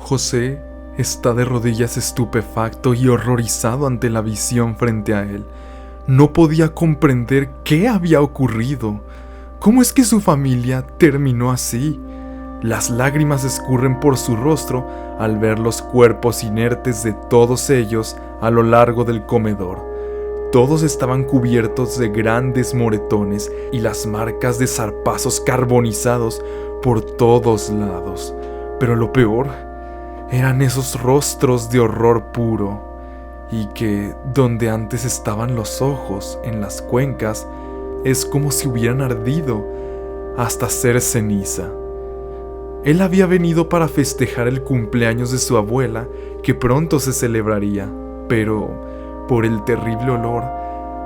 José está de rodillas estupefacto y horrorizado ante la visión frente a él. No podía comprender qué había ocurrido. ¿Cómo es que su familia terminó así? Las lágrimas escurren por su rostro al ver los cuerpos inertes de todos ellos a lo largo del comedor. Todos estaban cubiertos de grandes moretones y las marcas de zarpazos carbonizados por todos lados. Pero lo peor eran esos rostros de horror puro, y que, donde antes estaban los ojos, en las cuencas, es como si hubieran ardido hasta ser ceniza. Él había venido para festejar el cumpleaños de su abuela, que pronto se celebraría, pero, por el terrible olor,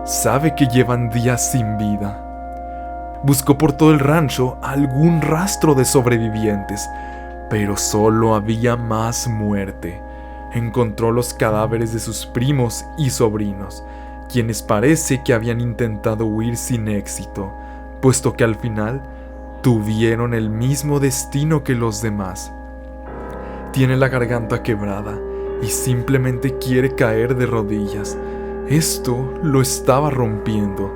sabe que llevan días sin vida. Buscó por todo el rancho algún rastro de sobrevivientes, pero solo había más muerte. Encontró los cadáveres de sus primos y sobrinos, quienes parece que habían intentado huir sin éxito, puesto que al final tuvieron el mismo destino que los demás. Tiene la garganta quebrada y simplemente quiere caer de rodillas. Esto lo estaba rompiendo,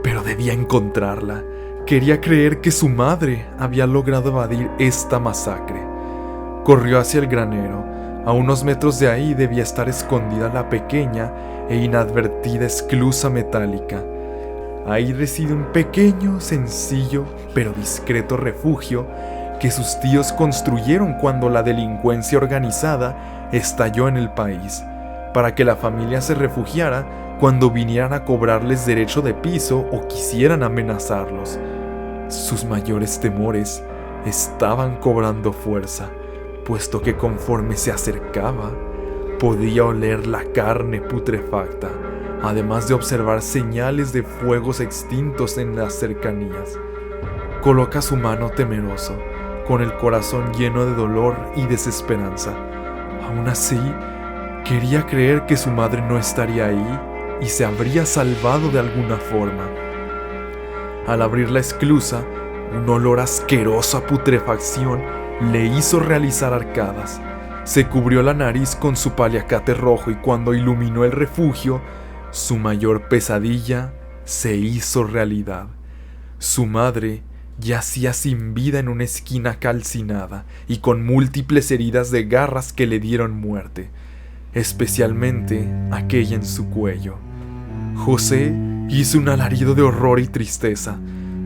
pero debía encontrarla. Quería creer que su madre había logrado evadir esta masacre. Corrió hacia el granero. A unos metros de ahí debía estar escondida la pequeña e inadvertida esclusa metálica. Ahí reside un pequeño, sencillo, pero discreto refugio que sus tíos construyeron cuando la delincuencia organizada estalló en el país, para que la familia se refugiara cuando vinieran a cobrarles derecho de piso o quisieran amenazarlos. Sus mayores temores estaban cobrando fuerza, puesto que conforme se acercaba, podía oler la carne putrefacta, además de observar señales de fuegos extintos en las cercanías. Coloca su mano temeroso, con el corazón lleno de dolor y desesperanza. Aún así, quería creer que su madre no estaría ahí y se habría salvado de alguna forma. Al abrir la esclusa, un olor asqueroso a putrefacción le hizo realizar arcadas. Se cubrió la nariz con su paliacate rojo y cuando iluminó el refugio, su mayor pesadilla se hizo realidad. Su madre yacía sin vida en una esquina calcinada y con múltiples heridas de garras que le dieron muerte, especialmente aquella en su cuello. José hizo un alarido de horror y tristeza.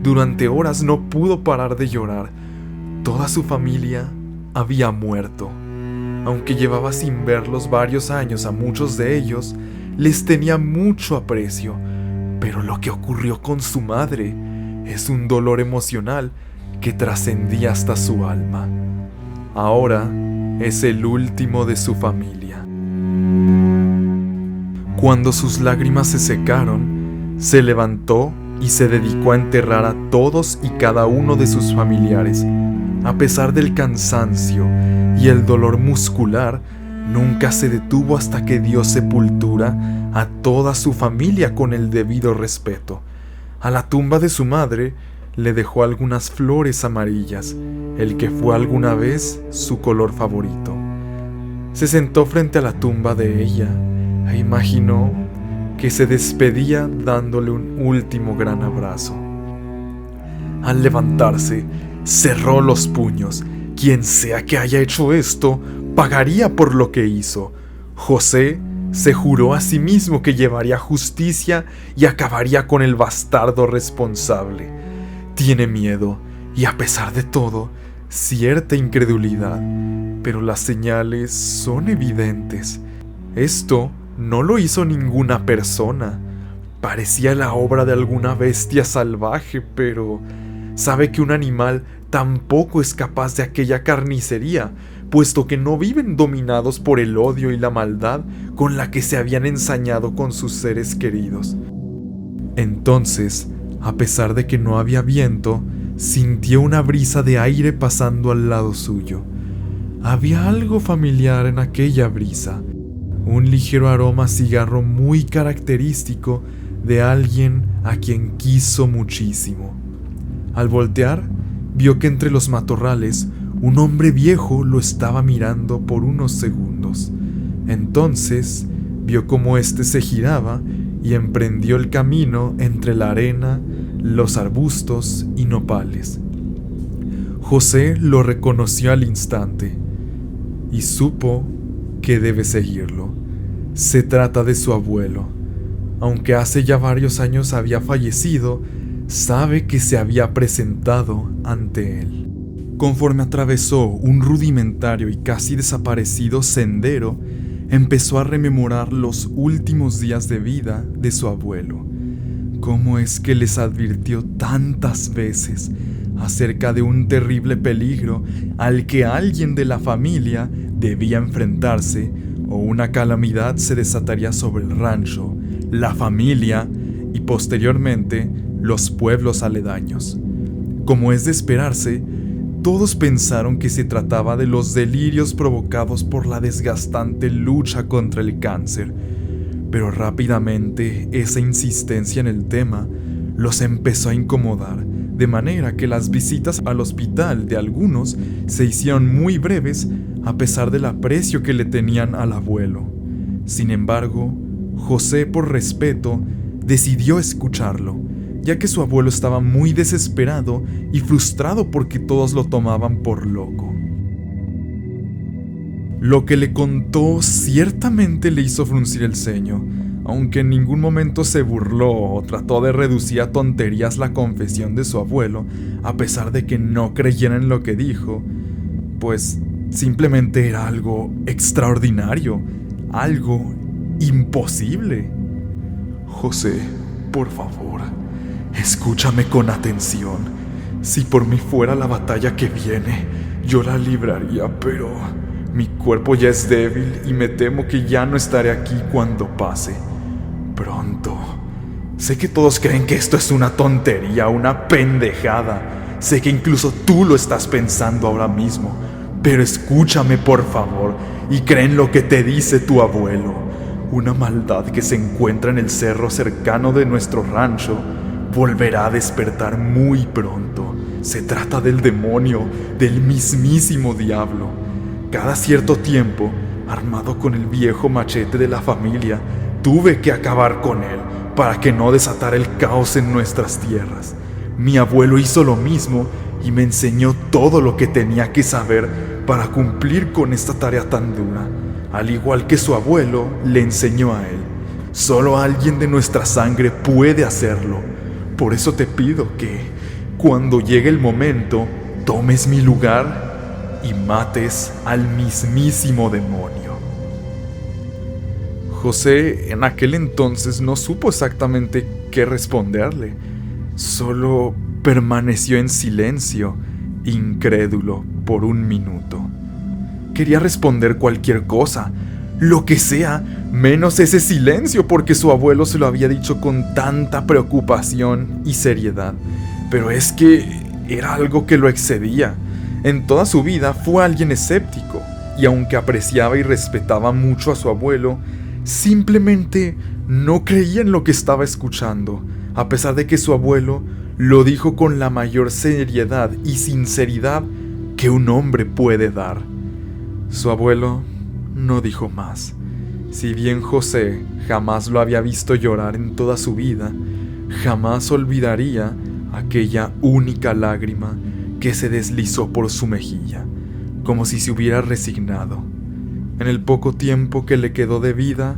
Durante horas no pudo parar de llorar. Toda su familia había muerto. Aunque llevaba sin verlos varios años, a muchos de ellos les tenía mucho aprecio. Pero lo que ocurrió con su madre es un dolor emocional que trascendía hasta su alma. Ahora es el último de su familia. Cuando sus lágrimas se secaron, se levantó y se dedicó a enterrar a todos y cada uno de sus familiares. A pesar del cansancio y el dolor muscular, nunca se detuvo hasta que dio sepultura a toda su familia con el debido respeto. A la tumba de su madre le dejó algunas flores amarillas, el que fue alguna vez su color favorito. Se sentó frente a la tumba de ella e imaginó que se despedía dándole un último gran abrazo. Al levantarse, cerró los puños. Quien sea que haya hecho esto, pagaría por lo que hizo. José se juró a sí mismo que llevaría justicia y acabaría con el bastardo responsable. Tiene miedo y, a pesar de todo, cierta incredulidad, pero las señales son evidentes. Esto no lo hizo ninguna persona. Parecía la obra de alguna bestia salvaje, pero sabe que un animal tampoco es capaz de aquella carnicería, puesto que no viven dominados por el odio y la maldad con la que se habían ensañado con sus seres queridos. Entonces, a pesar de que no había viento, sintió una brisa de aire pasando al lado suyo. Había algo familiar en aquella brisa, un ligero aroma a cigarro muy característico de alguien a quien quiso muchísimo. Al voltear, vio que entre los matorrales Un hombre viejo lo estaba mirando por unos segundos. Entonces vio cómo éste se giraba y emprendió el camino entre la arena, los arbustos y nopales. José lo reconoció al instante y supo que debe seguirlo. Se trata de su abuelo. Aunque hace ya varios años había fallecido, sabe que se había presentado ante él. Conforme atravesó un rudimentario y casi desaparecido sendero, empezó a rememorar los últimos días de vida de su abuelo. ¿Cómo es que les advirtió tantas veces acerca de un terrible peligro al que alguien de la familia debía enfrentarse, o una calamidad se desataría sobre el rancho, la familia y posteriormente los pueblos aledaños? Como es de esperarse, todos pensaron que se trataba de los delirios provocados por la desgastante lucha contra el cáncer, pero rápidamente esa insistencia en el tema los empezó a incomodar, de manera que las visitas al hospital de algunos se hicieron muy breves a pesar del aprecio que le tenían al abuelo. Sin embargo, José, por respeto, decidió escucharlo, ya que su abuelo estaba muy desesperado y frustrado porque todos lo tomaban por loco. Lo que le contó ciertamente le hizo fruncir el ceño, aunque en ningún momento se burló o trató de reducir a tonterías la confesión de su abuelo, a pesar de que no creyera en lo que dijo, pues simplemente era algo extraordinario, algo imposible. José, por favor, escúchame con atención. Si por mí fuera la batalla que viene, yo la libraría, pero mi cuerpo ya es débil y me temo que ya no estaré aquí cuando pase. Pronto. Sé que todos creen que esto es una tontería, una pendejada. Sé que incluso tú lo estás pensando ahora mismo. Pero escúchame, por favor, y cree en lo que te dice tu abuelo. Una maldad que se encuentra en el cerro cercano de nuestro rancho volverá a despertar muy pronto. Se trata del demonio, del mismísimo diablo. Cada cierto tiempo, armado con el viejo machete de la familia, tuve que acabar con él para que no desatara el caos en nuestras tierras. Mi abuelo hizo lo mismo y me enseñó todo lo que tenía que saber para cumplir con esta tarea tan dura, al igual que su abuelo le enseñó a él. Solo alguien de nuestra sangre puede hacerlo. Por eso te pido que, cuando llegue el momento, tomes mi lugar y mates al mismísimo demonio. José en aquel entonces no supo exactamente qué responderle. Solo permaneció en silencio, incrédulo, por un minuto. Quería responder cualquier cosa, lo que sea, menos ese silencio, porque su abuelo se lo había dicho con tanta preocupación y seriedad. Pero es que era algo que lo excedía. En toda su vida fue alguien escéptico, y aunque apreciaba y respetaba mucho a su abuelo, simplemente no creía en lo que estaba escuchando, a pesar de que su abuelo lo dijo con la mayor seriedad y sinceridad que un hombre puede dar. Su abuelo no dijo más. Si bien José jamás lo había visto llorar en toda su vida, jamás olvidaría aquella única lágrima que se deslizó por su mejilla, como si se hubiera resignado. En el poco tiempo que le quedó de vida,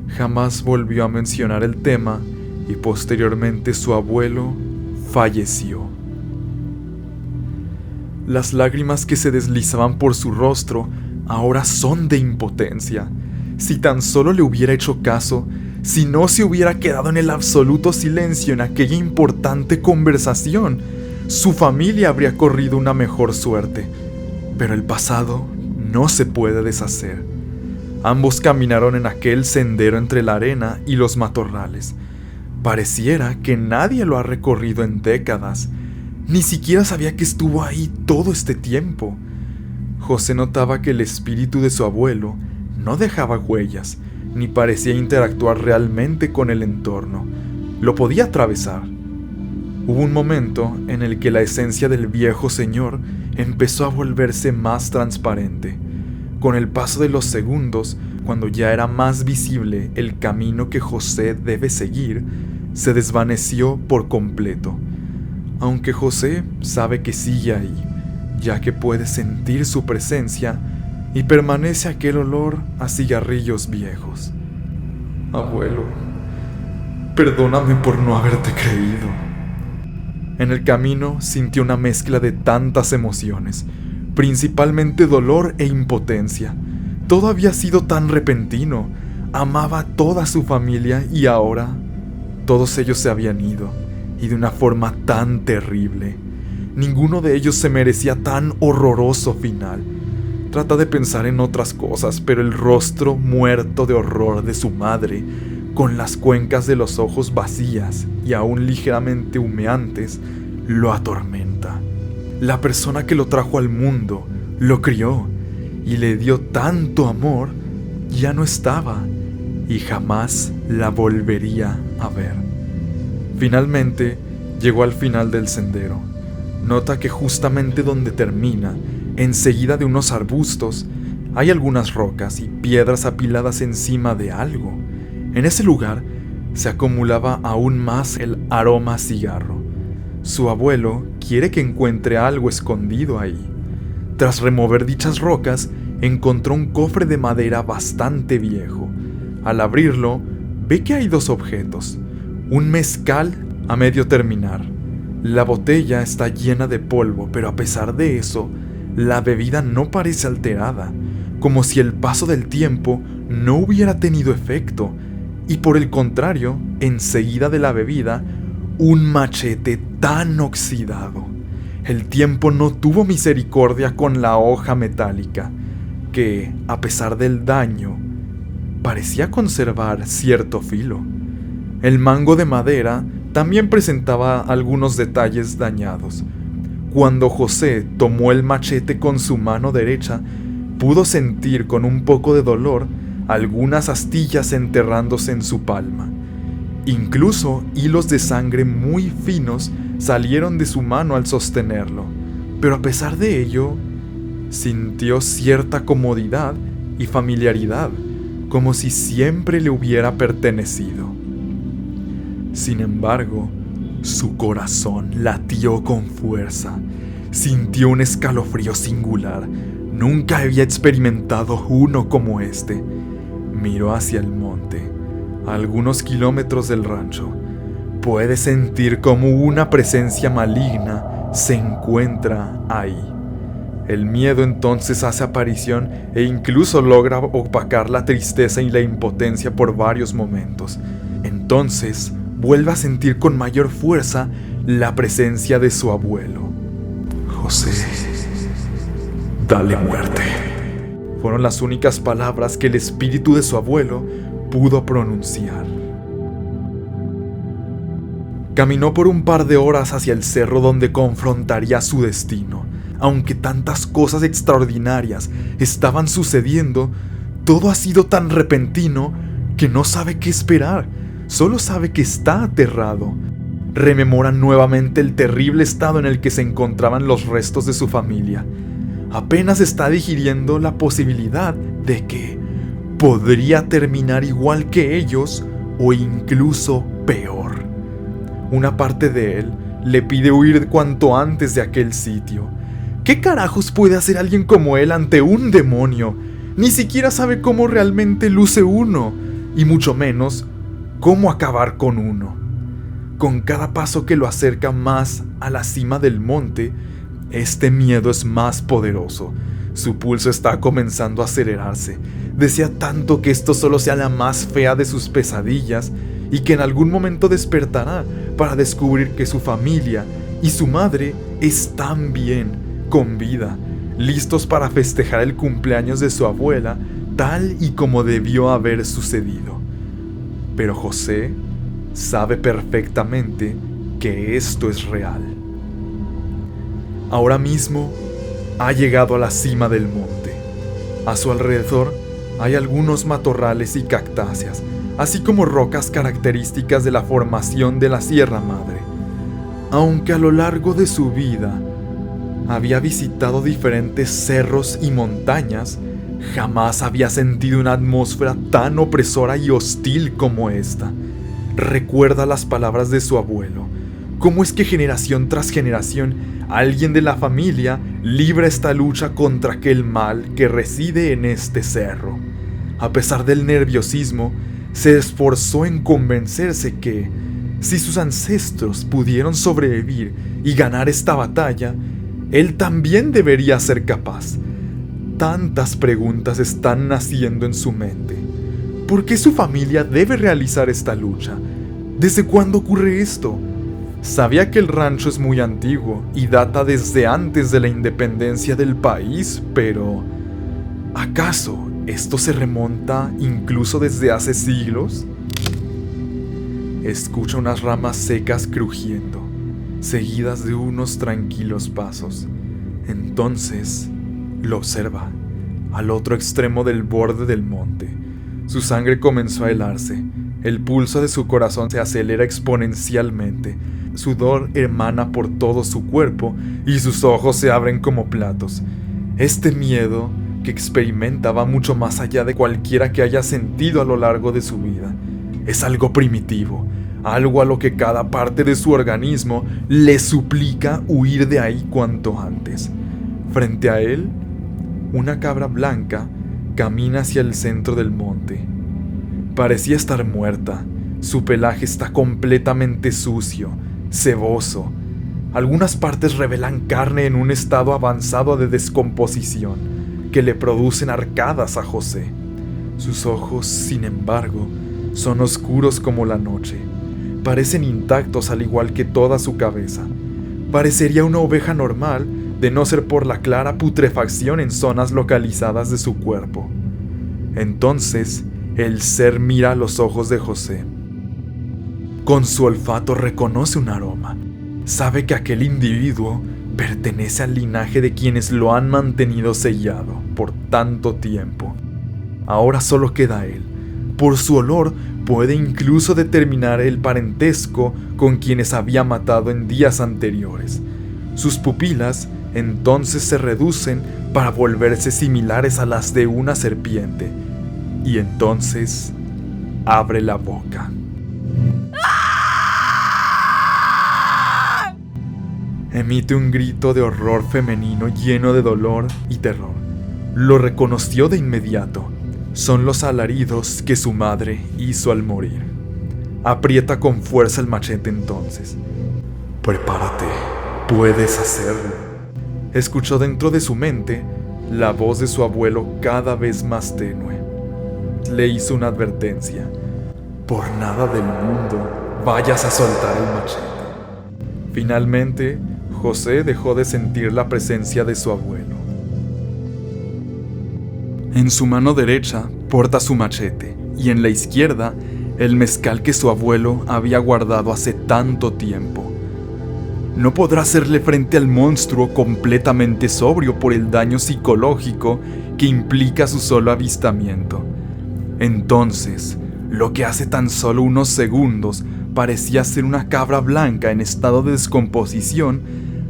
jamás volvió a mencionar el tema y posteriormente su abuelo falleció. Las lágrimas que se deslizaban por su rostro ahora son de impotencia. Si tan solo le hubiera hecho caso, si no se hubiera quedado en el absoluto silencio en aquella importante conversación, su familia habría corrido una mejor suerte. Pero el pasado no se puede deshacer. Ambos caminaron en aquel sendero entre la arena y los matorrales. Pareciera que nadie lo ha recorrido en décadas. Ni siquiera sabía que estuvo ahí todo este tiempo. José notaba que el espíritu de su abuelo no dejaba huellas, ni parecía interactuar realmente con el entorno. Lo podía atravesar, Hubo un momento en el que la esencia del viejo señor empezó a volverse más transparente. Con el paso de los segundos, cuando ya era más visible el camino que José debe seguir, se desvaneció por completo. Aunque José sabe que sigue ahí, ya que puede sentir su presencia y permanece aquel olor a cigarrillos viejos. Abuelo, perdóname por no haberte creído. En el camino sintió una mezcla de tantas emociones, principalmente dolor e impotencia. Todo había sido tan repentino. Amaba a toda su familia y ahora todos ellos se habían ido, y de una forma tan terrible. Ninguno de ellos se merecía tan horroroso final. Trata de pensar en otras cosas, pero el rostro muerto de horror de su madre, con las cuencas de los ojos vacías y aún ligeramente humeantes, lo atormenta. La persona que lo trajo al mundo, lo crió y le dio tanto amor, ya no estaba y jamás la volvería a ver. Finalmente, llegó al final del sendero. Nota que justamente donde termina, enseguida de unos arbustos, hay algunas rocas y piedras apiladas encima de algo. En ese lugar se acumulaba aún más el aroma a cigarro. Su abuelo quiere que encuentre algo escondido ahí. Tras remover dichas rocas, encontró un cofre de madera bastante viejo. Al abrirlo, ve que hay dos objetos: un mezcal a medio terminar. La botella está llena de polvo, pero a pesar de eso, la bebida no parece alterada, como si el paso del tiempo no hubiera tenido efecto, y por el contrario, enseguida de la bebida, un machete tan oxidado. El tiempo no tuvo misericordia con la hoja metálica, que, a pesar del daño, parecía conservar cierto filo. El mango de madera también presentaba algunos detalles dañados. Cuando José tomó el machete con su mano derecha, pudo sentir con un poco de dolor algunas astillas enterrándose en su palma. Incluso hilos de sangre muy finos salieron de su mano al sostenerlo, pero a pesar de ello, sintió cierta comodidad y familiaridad, como si siempre le hubiera pertenecido. Sin embargo, su corazón latió con fuerza. Sintió un escalofrío singular. Nunca había experimentado uno como este. Miró hacia el monte, a algunos kilómetros del rancho. Puede sentir como una presencia maligna se encuentra ahí. El miedo entonces hace aparición e incluso logra opacar la tristeza y la impotencia por varios momentos. Entonces vuelve a sentir con mayor fuerza la presencia de su abuelo. José, dale muerte. Fueron las únicas palabras que el espíritu de su abuelo pudo pronunciar. Caminó por un par de horas hacia el cerro donde confrontaría su destino. Aunque tantas cosas extraordinarias estaban sucediendo, todo ha sido tan repentino que no sabe qué esperar. Solo sabe que está aterrado. Rememora nuevamente el terrible estado en el que se encontraban los restos de su familia. Apenas está digiriendo la posibilidad de que podría terminar igual que ellos o incluso peor. Una parte de él le pide huir cuanto antes de aquel sitio. ¿Qué carajos puede hacer alguien como él ante un demonio? Ni siquiera sabe cómo realmente luce uno, y mucho menos cómo acabar con uno. Con cada paso que lo acerca más a la cima del monte, este miedo es más poderoso. Su pulso está comenzando a acelerarse. Desea tanto que esto solo sea la más fea de sus pesadillas y que en algún momento despertará para descubrir que su familia y su madre están bien, con vida, listos para festejar el cumpleaños de su abuela tal y como debió haber sucedido. Pero José sabe perfectamente que esto es real. Ahora mismo ha llegado a la cima del monte. A su alrededor hay algunos matorrales y cactáceas, así como rocas características de la formación de la Sierra Madre. Aunque a lo largo de su vida había visitado diferentes cerros y montañas, jamás había sentido una atmósfera tan opresora y hostil como esta. Recuerda las palabras de su abuelo. ¿Cómo es que generación tras generación alguien de la familia libra esta lucha contra aquel mal que reside en este cerro? A pesar del nerviosismo, se esforzó en convencerse que, si sus ancestros pudieron sobrevivir y ganar esta batalla, él también debería ser capaz. Tantas preguntas están naciendo en su mente. ¿Por qué su familia debe realizar esta lucha? ¿Desde cuándo ocurre esto? Sabía que el rancho es muy antiguo y data desde antes de la independencia del país, pero ¿acaso esto se remonta incluso desde hace siglos? Escucha unas ramas secas crujiendo, seguidas de unos tranquilos pasos. Entonces lo observa, al otro extremo del borde del monte. Su sangre comenzó a helarse, el pulso de su corazón se acelera exponencialmente, sudor emana por todo su cuerpo y sus ojos se abren como platos. Este miedo que experimenta va mucho más allá de cualquiera que haya sentido a lo largo de su vida. Es algo primitivo, algo a lo que cada parte de su organismo le suplica huir de ahí cuanto antes. Frente a él, una cabra blanca camina hacia el centro del monte. Parecía estar muerta, su pelaje está completamente sucio, ceboso. Algunas partes revelan carne en un estado avanzado de descomposición que le producen arcadas a José. Sus ojos, sin embargo, son oscuros como la noche. Parecen intactos al igual que toda su cabeza. Parecería una oveja normal de no ser por la clara putrefacción en zonas localizadas de su cuerpo. Entonces, el ser mira a los ojos de José. Con su olfato reconoce un aroma. Sabe que aquel individuo pertenece al linaje de quienes lo han mantenido sellado por tanto tiempo. Ahora solo queda él. Por su olor puede incluso determinar el parentesco con quienes había matado en días anteriores. Sus pupilas entonces se reducen para volverse similares a las de una serpiente. Y entonces abre la boca. Emite un grito de horror femenino lleno de dolor y terror. Lo reconoció de inmediato. Son los alaridos que su madre hizo al morir. Aprieta con fuerza el machete entonces. Prepárate, puedes hacerlo. Escuchó dentro de su mente la voz de su abuelo cada vez más tenue. Le hizo una advertencia. Por nada del mundo vayas a soltar el machete. Finalmente, José dejó de sentir la presencia de su abuelo. En su mano derecha porta su machete y en la izquierda el mezcal que su abuelo había guardado hace tanto tiempo. No podrá hacerle frente al monstruo completamente sobrio por el daño psicológico que implica su solo avistamiento. Entonces, lo que hace tan solo unos segundos parecía ser una cabra blanca en estado de descomposición,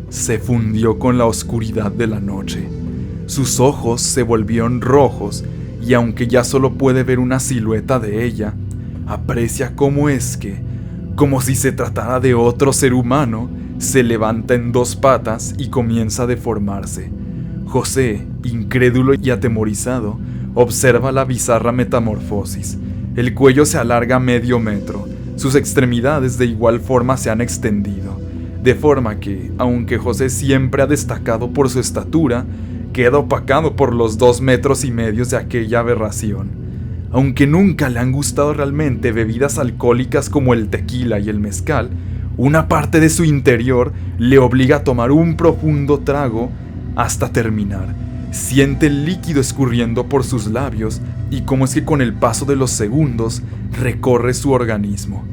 se fundió con la oscuridad de la noche. Sus ojos se volvieron rojos y aunque ya solo puede ver una silueta de ella, aprecia cómo es que, como si se tratara de otro ser humano, se levanta en dos patas y comienza a deformarse. José, incrédulo y atemorizado, observa la bizarra metamorfosis. El cuello se alarga medio metro, sus extremidades de igual forma se han extendido, de forma que, aunque José siempre ha destacado por su estatura, queda opacado por los 2,5 metros de aquella aberración. Aunque nunca le han gustado realmente bebidas alcohólicas como el tequila y el mezcal, una parte de su interior le obliga a tomar un profundo trago hasta terminar. Siente el líquido escurriendo por sus labios y cómo es que con el paso de los segundos recorre su organismo.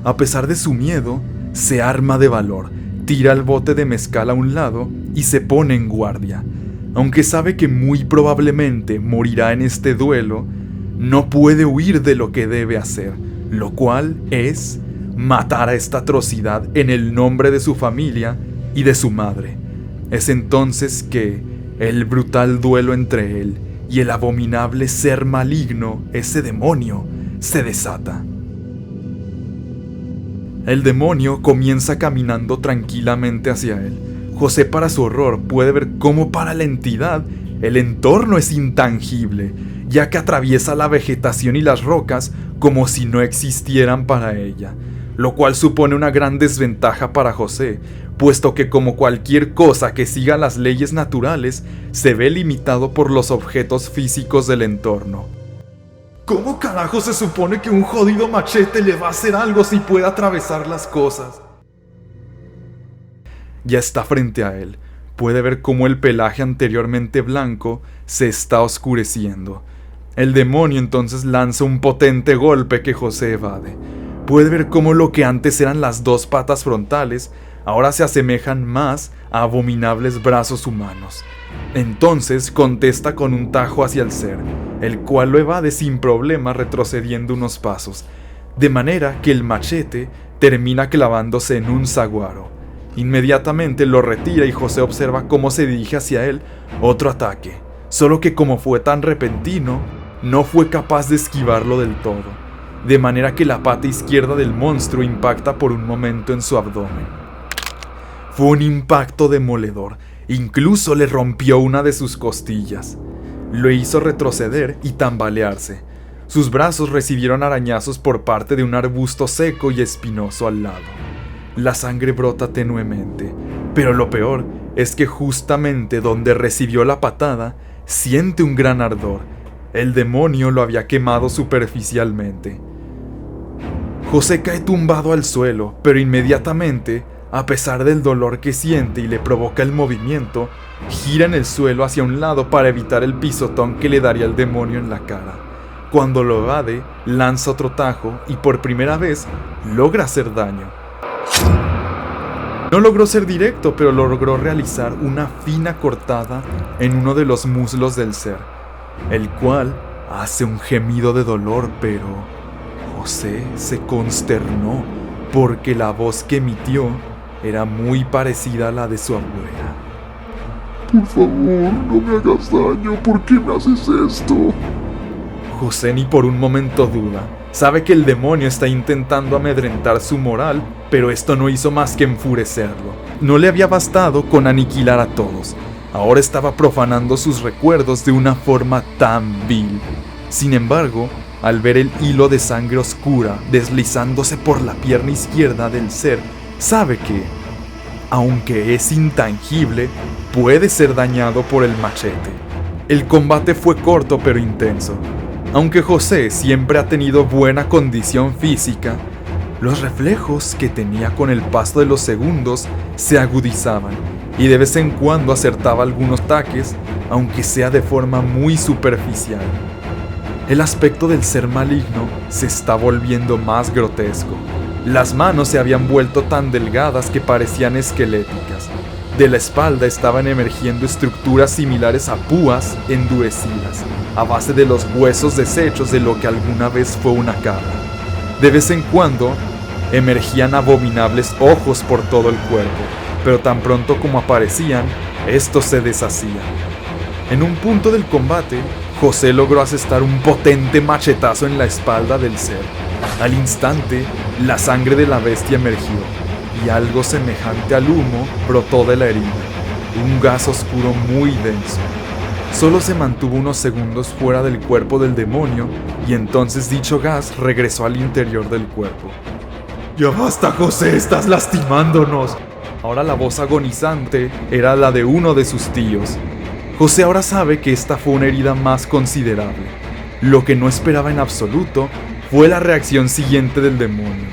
A pesar de su miedo, se arma de valor, tira el bote de mezcal a un lado y se pone en guardia. Aunque sabe que muy probablemente morirá en este duelo, no puede huir de lo que debe hacer, lo cual es matara esta atrocidad en el nombre de su familia y de su madre. Es entonces que el brutal duelo entre él y el abominable ser maligno, ese demonio, se desata. El demonio comienza caminando tranquilamente hacia él. José, para su horror, puede ver cómo para la entidad el entorno es intangible, ya que atraviesa la vegetación y las rocas como si no existieran para ella, lo cual supone una gran desventaja para José, puesto que como cualquier cosa que siga las leyes naturales, se ve limitado por los objetos físicos del entorno. ¿Cómo carajo se supone que un jodido machete le va a hacer algo si puede atravesar las cosas? Ya está frente a él. Puede ver cómo el pelaje anteriormente blanco se está oscureciendo. El demonio entonces lanza un potente golpe que José evade. Puede ver cómo lo que antes eran las dos patas frontales ahora se asemejan más a abominables brazos humanos. Entonces contesta con un tajo hacia el ser, el cual lo evade sin problema retrocediendo unos pasos, de manera que el machete termina clavándose en un saguaro. Inmediatamente lo retira y José observa cómo se dirige hacia él otro ataque, solo que como fue tan repentino, no fue capaz de esquivarlo del todo, de manera que la pata izquierda del monstruo impacta por un momento en su abdomen. Fue un impacto demoledor, incluso le rompió una de sus costillas. Lo hizo retroceder y tambalearse. Sus brazos recibieron arañazos por parte de un arbusto seco y espinoso al lado. La sangre brota tenuemente, pero lo peor es que justamente donde recibió la patada, siente un gran ardor. El demonio lo había quemado superficialmente. José cae tumbado al suelo, pero inmediatamente, a pesar del dolor que siente y le provoca el movimiento, gira en el suelo hacia un lado para evitar el pisotón que le daría el demonio en la cara. Cuando lo evade, lanza otro tajo y por primera vez logra hacer daño. No logró ser directo, pero logró realizar una fina cortada en uno de los muslos del ser, el cual hace un gemido de dolor, pero José se consternó porque la voz que emitió era muy parecida a la de su abuela. Por favor, no me hagas daño, ¿por qué me haces esto? José ni por un momento duda. Sabe que el demonio está intentando amedrentar su moral, pero esto no hizo más que enfurecerlo. No le había bastado con aniquilar a todos. Ahora estaba profanando sus recuerdos de una forma tan vil. Sin embargo, al ver el hilo de sangre oscura deslizándose por la pierna izquierda del ser, sabe que, aunque es intangible, puede ser dañado por el machete. El combate fue corto pero intenso. Aunque José siempre ha tenido buena condición física, los reflejos que tenía con el paso de los segundos se agudizaban y de vez en cuando acertaba algunos ataques, aunque sea de forma muy superficial. El aspecto del ser maligno se está volviendo más grotesco. Las manos se habían vuelto tan delgadas que parecían esqueléticas. De la espalda estaban emergiendo estructuras similares a púas endurecidas, a base de los huesos deshechos de lo que alguna vez fue una cabra. De vez en cuando, emergían abominables ojos por todo el cuerpo, pero tan pronto como aparecían, estos se deshacían. En un punto del combate, José logró asestar un potente machetazo en la espalda del ser. Al instante, la sangre de la bestia emergió, y algo semejante al humo brotó de la herida, un gas oscuro muy denso. Solo se mantuvo unos segundos fuera del cuerpo del demonio, y entonces dicho gas regresó al interior del cuerpo. ¡Ya basta, José! ¡Estás lastimándonos! Ahora la voz agonizante era la de uno de sus tíos. José ahora sabe que esta fue una herida más considerable. Lo que no esperaba en absoluto fue la reacción siguiente del demonio.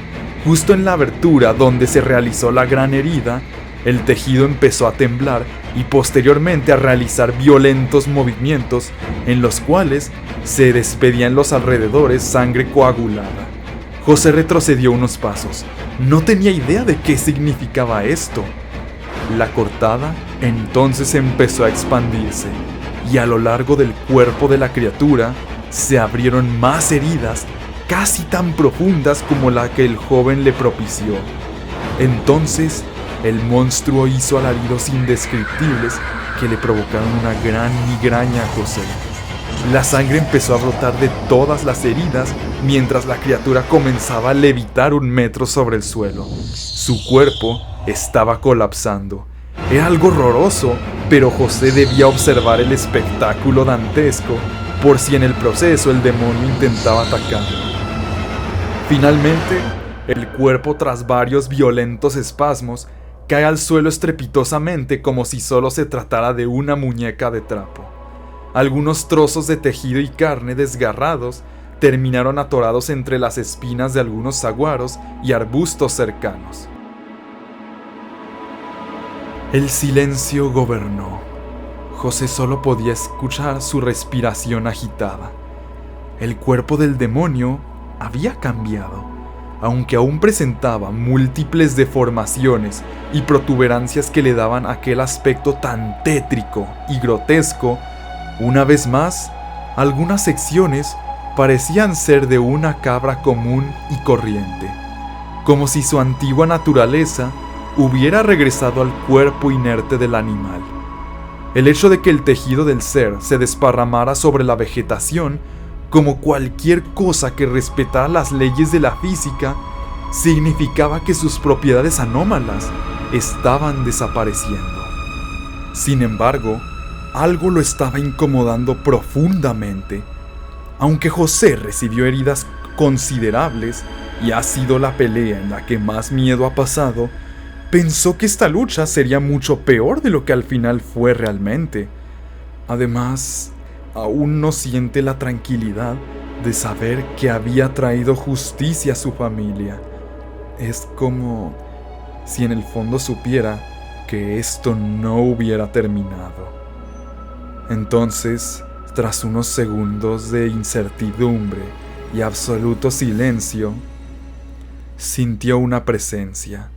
Justo en la abertura donde se realizó la gran herida, el tejido empezó a temblar y posteriormente a realizar violentos movimientos en los cuales se despedía en los alrededores sangre coagulada. José retrocedió unos pasos. No tenía idea de qué significaba esto. La cortada entonces empezó a expandirse y a lo largo del cuerpo de la criatura se abrieron más heridas casi tan profundas como la que el joven le propició. Entonces, el monstruo hizo alaridos indescriptibles que le provocaron una gran migraña a José. La sangre empezó a brotar de todas las heridas mientras la criatura comenzaba a levitar 1 metro sobre el suelo. Su cuerpo estaba colapsando. Era algo horroroso, pero José debía observar el espectáculo dantesco por si en el proceso el demonio intentaba atacarlo. Finalmente, el cuerpo, tras varios violentos espasmos, cae al suelo estrepitosamente como si solo se tratara de una muñeca de trapo. Algunos trozos de tejido y carne desgarrados terminaron atorados entre las espinas de algunos saguaros y arbustos cercanos. El silencio gobernó. José solo podía escuchar su respiración agitada. El cuerpo del demonio había cambiado. Aunque aún presentaba múltiples deformaciones y protuberancias que le daban aquel aspecto tan tétrico y grotesco, una vez más, algunas secciones parecían ser de una cabra común y corriente, como si su antigua naturaleza hubiera regresado al cuerpo inerte del animal. El hecho de que el tejido del ser se desparramara sobre la vegetación como cualquier cosa que respetara las leyes de la física, significaba que sus propiedades anómalas estaban desapareciendo. Sin embargo, algo lo estaba incomodando profundamente. Aunque José recibió heridas considerables y ha sido la pelea en la que más miedo ha pasado, pensó que esta lucha sería mucho peor de lo que al final fue realmente. Además, aún no siente la tranquilidad de saber que había traído justicia a su familia. Es como si en el fondo supiera que esto no hubiera terminado. Entonces, tras unos segundos de incertidumbre y absoluto silencio, sintió una presencia.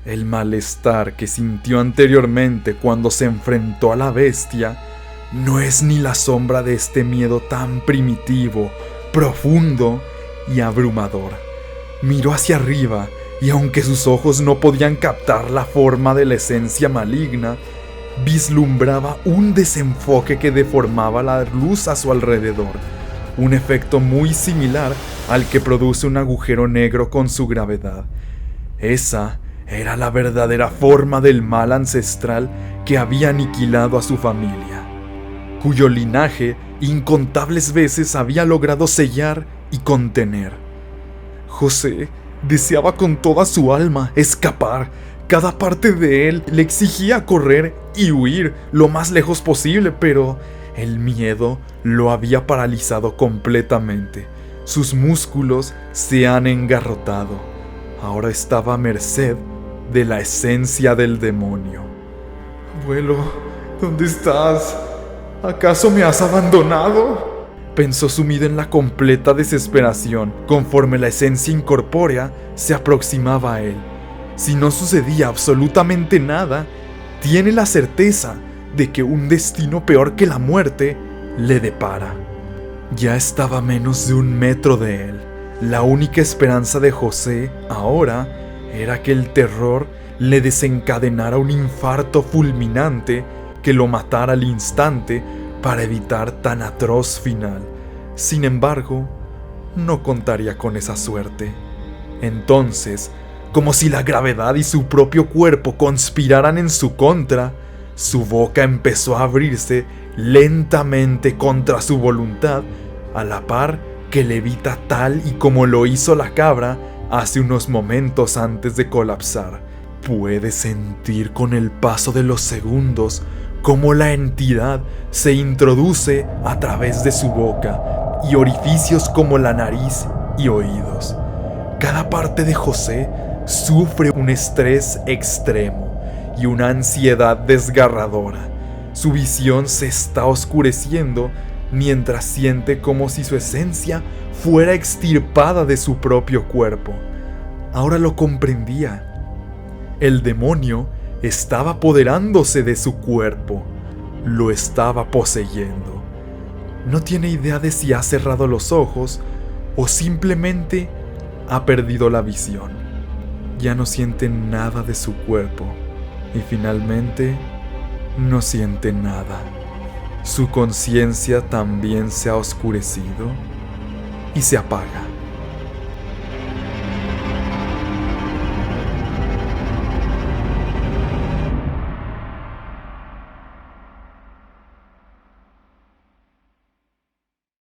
El malestar que sintió anteriormente cuando se enfrentó a la bestia no es ni la sombra de este miedo tan primitivo, profundo y abrumador. Miró hacia arriba y aunque sus ojos no podían captar la forma de la esencia maligna, vislumbraba un desenfoque que deformaba la luz a su alrededor, un efecto muy similar al que produce un agujero negro con su gravedad. Esa era la verdadera forma del mal ancestral que había aniquilado a su familia, cuyo linaje incontables veces había logrado sellar y contener. José deseaba con toda su alma escapar. Cada parte de él le exigía correr y huir lo más lejos posible, pero el miedo lo había paralizado completamente. Sus músculos se han engarrotado. Ahora estaba a merced de la esencia del demonio. Abuelo, ¿dónde estás? ¿Acaso me has abandonado? Pensó sumido en la completa desesperación conforme la esencia incorpórea se aproximaba a él. Si no sucedía absolutamente nada, tiene la certeza de que un destino peor que la muerte le depara. Ya estaba a menos de 1 metro de él. La única esperanza de José ahora era que el terror le desencadenara un infarto fulminante que lo matara al instante para evitar tan atroz final. Sin embargo, no contaría con esa suerte. Entonces, como si la gravedad y su propio cuerpo conspiraran en su contra, su boca empezó a abrirse lentamente contra su voluntad, a la par que levita tal y como lo hizo la cabra hace unos momentos antes de colapsar. Puede sentir con el paso de los segundos cómo la entidad se introduce a través de su boca y orificios como la nariz y oídos. Cada parte de José sufre un estrés extremo y una ansiedad desgarradora. Su visión se está oscureciendo mientras siente como si su esencia fuera extirpada de su propio cuerpo. Ahora lo comprendía. El demonio estaba apoderándose de su cuerpo. Lo estaba poseyendo. No tiene idea de si ha cerrado los ojos o simplemente ha perdido la visión. Ya no siente nada de su cuerpo y finalmente no siente nada. Su conciencia también se ha oscurecido y se apaga.